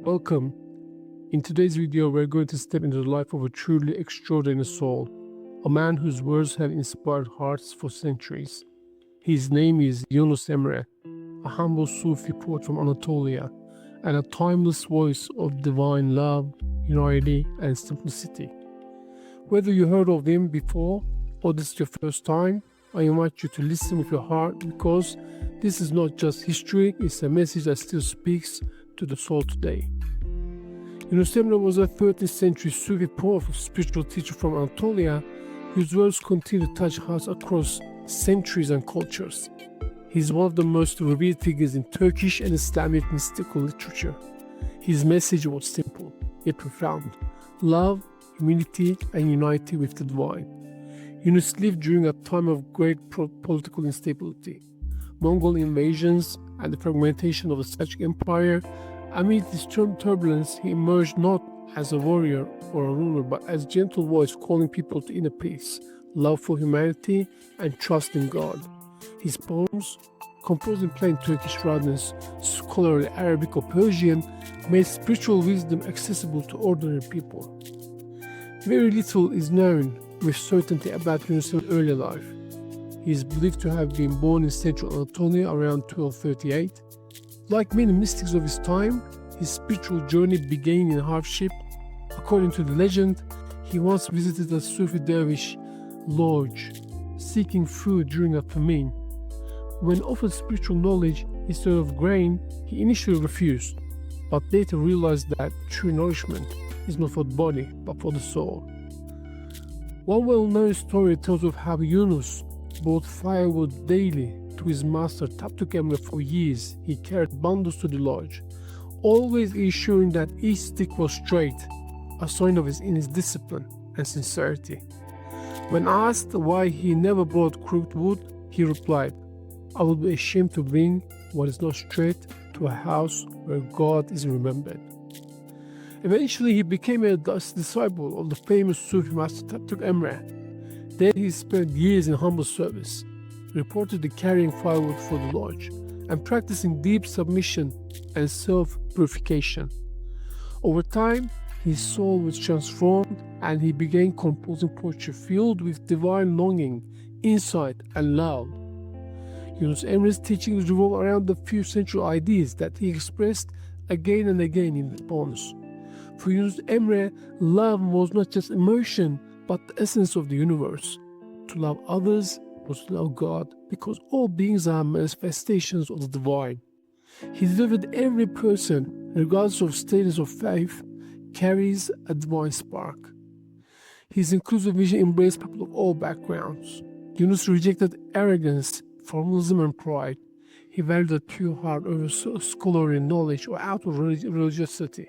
Welcome. In today's video, we're going to step into the life of a truly extraordinary soul, a man whose words have inspired hearts for centuries. His name is Yunus Emre, a humble Sufi poet from Anatolia, and a timeless voice of divine love, unity, and simplicity. Whether you heard of him before or this is your first time, I invite you to listen with your heart because this is not just history, it's a message that still speaks to the soul today. Yunus Emre was a 13th century Sufi poet, spiritual teacher from Anatolia, whose words continue to touch hearts across centuries and cultures. He is one of the most revered figures in Turkish and Islamic mystical literature. His message was simple, yet profound: love, humility, and unity with the divine. Yunus lived during a time of great political instability. Mongol invasions and the fragmentation of the Seljuk Empire. Amid this turbulence, he emerged not as a warrior or a ruler, but as a gentle voice calling people to inner peace, love for humanity, and trust in God. His poems, composed in plain Turkish rather than scholarly Arabic or Persian, made spiritual wisdom accessible to ordinary people. Very little is known with certainty about Yunus' early life. He is believed to have been born in central Anatolia around 1238. Like many mystics of his time, his spiritual journey began in hardship. According to the legend, he once visited a Sufi dervish lodge, seeking food during a famine. When offered spiritual knowledge instead of grain, he initially refused, but later realized that true nourishment is not for the body, but for the soul. One well-known story tells of how Yunus brought firewood daily to his master Taptuk Emre. For years. He carried bundles to the lodge, always ensuring that each stick was straight, a sign of his discipline and sincerity. When asked why he never brought crooked wood, he replied, "I will be ashamed to bring what is not straight to a house where God is remembered." Eventually, he became a disciple of the famous Sufi master Taptuk Emre. There he spent years in humble service, reportedly carrying firewood for the lodge, and practicing deep submission and self-purification. Over time, his soul was transformed and he began composing poetry filled with divine longing, insight, and love. Yunus Emre's teachings revolve around the few central ideas that he expressed again and again in his poems. For Yunus Emre, love was not just emotion, but the essence of the universe. To love others was to love God, because all beings are manifestations of the divine. He delivered every person, regardless of status of faith, carries a divine spark. His inclusive vision embraced people of all backgrounds. Yunus rejected arrogance, formalism, and pride. He valued a pure heart over scholarly knowledge or outward religiosity.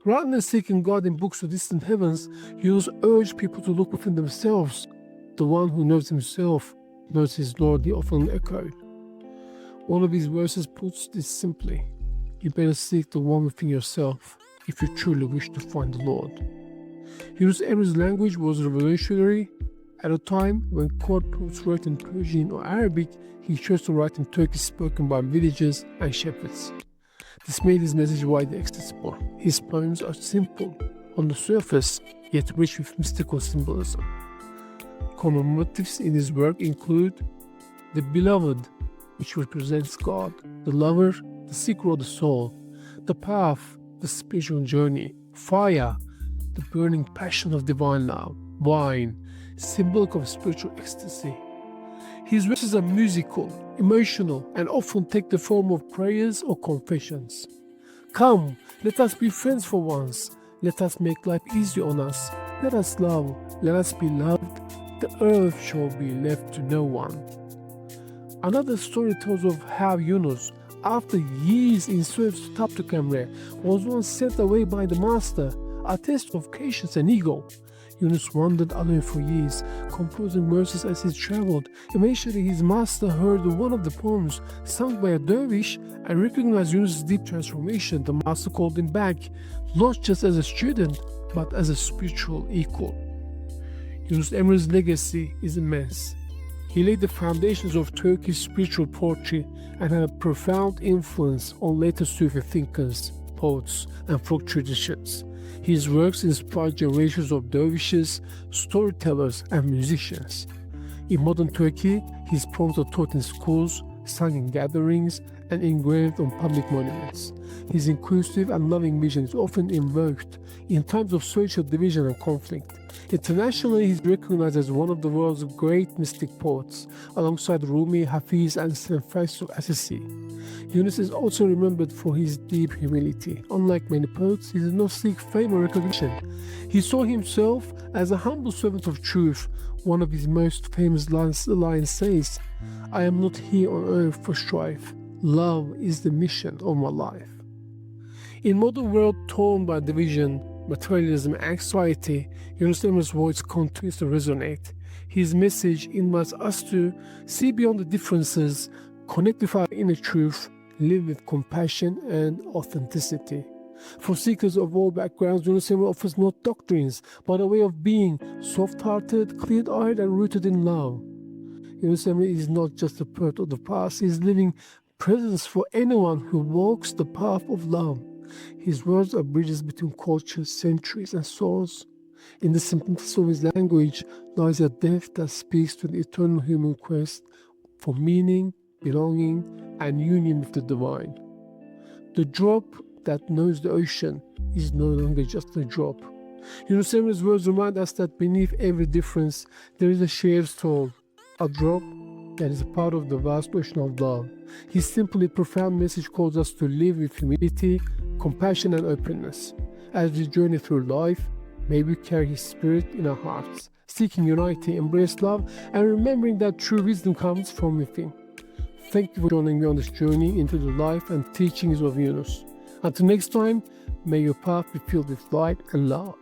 Rather than seeking God in books or distant heavens, Yunus urged people to look within themselves. The one who knows himself knows his Lord, he often echoed. One of his verses puts this simply: you better seek the one within yourself if you truly wish to find the Lord. Yunus Emre's language was revolutionary. At a time when court poets wrote in Persian or Arabic, he chose to write in Turkish spoken by villagers and shepherds. This made his message widely accessible. His poems are simple on the surface, yet rich with mystical symbolism. Common motifs in his work include the beloved, which represents God, the lover, the seeker of the soul, the path, the spiritual journey, fire, the burning passion of divine love, wine, symbolic of spiritual ecstasy. His verses are musical, emotional, and often take the form of prayers or confessions. Come, let us be friends for once. Let us make life easier on us. Let us love. Let us be loved. The earth shall be left to no one. Another story tells of how Yunus, after years in service to Taptuk Emre, was once sent away by the master, a test of patience and ego. Yunus wandered alone for years, composing verses as he traveled. Eventually, his master heard one of the poems sung by a dervish and recognized Yunus' deep transformation. The master called him back, not just as a student, but as a spiritual equal. Yunus Emre's legacy is immense. He laid the foundations of Turkish spiritual poetry and had a profound influence on later Sufi thinkers, poets, and folk traditions. His works inspired generations of dervishes, storytellers, and musicians. In modern Turkey, his poems are taught in schools, sung in gatherings, and engraved on public monuments. His inclusive and loving vision is often invoked in times of social division and conflict. Internationally, he is recognized as one of the world's great mystic poets, alongside Rumi, Hafiz, and Saint Francis of Assisi. Yunus is also remembered for his deep humility. Unlike many poets, he did not seek fame or recognition. He saw himself as a humble servant of truth. One of his most famous lines says, "I am not here on earth for strife. Love is the mission of my life." In a modern world torn by division, materialism, and anxiety, Yunus Emre's voice continues to resonate. His message invites us to see beyond the differences, connect with our inner truth, live with compassion and authenticity. For seekers of all backgrounds, Yunus Emre offers not doctrines, but a way of being, soft-hearted, clear-eyed, and rooted in love. Yunus Emre is not just a poet of the past, he is living presence for anyone who walks the path of love. His words are bridges between cultures, centuries, and souls. In the simplicity of his language lies a depth that speaks to the eternal human quest for meaning, belonging, and union with the divine. The drop that knows the ocean is no longer just a drop. Yunus Emre's words remind us that beneath every difference there is a shared soul, a drop that is a part of the vast ocean of love. His simply profound message calls us to live with humility, compassion, and openness. As we journey through life, may we carry his spirit in our hearts, seeking unity, embrace love, and remembering that true wisdom comes from within. Thank you for joining me on this journey into the life and teachings of Yunus. Until next time, may your path be filled with light and love.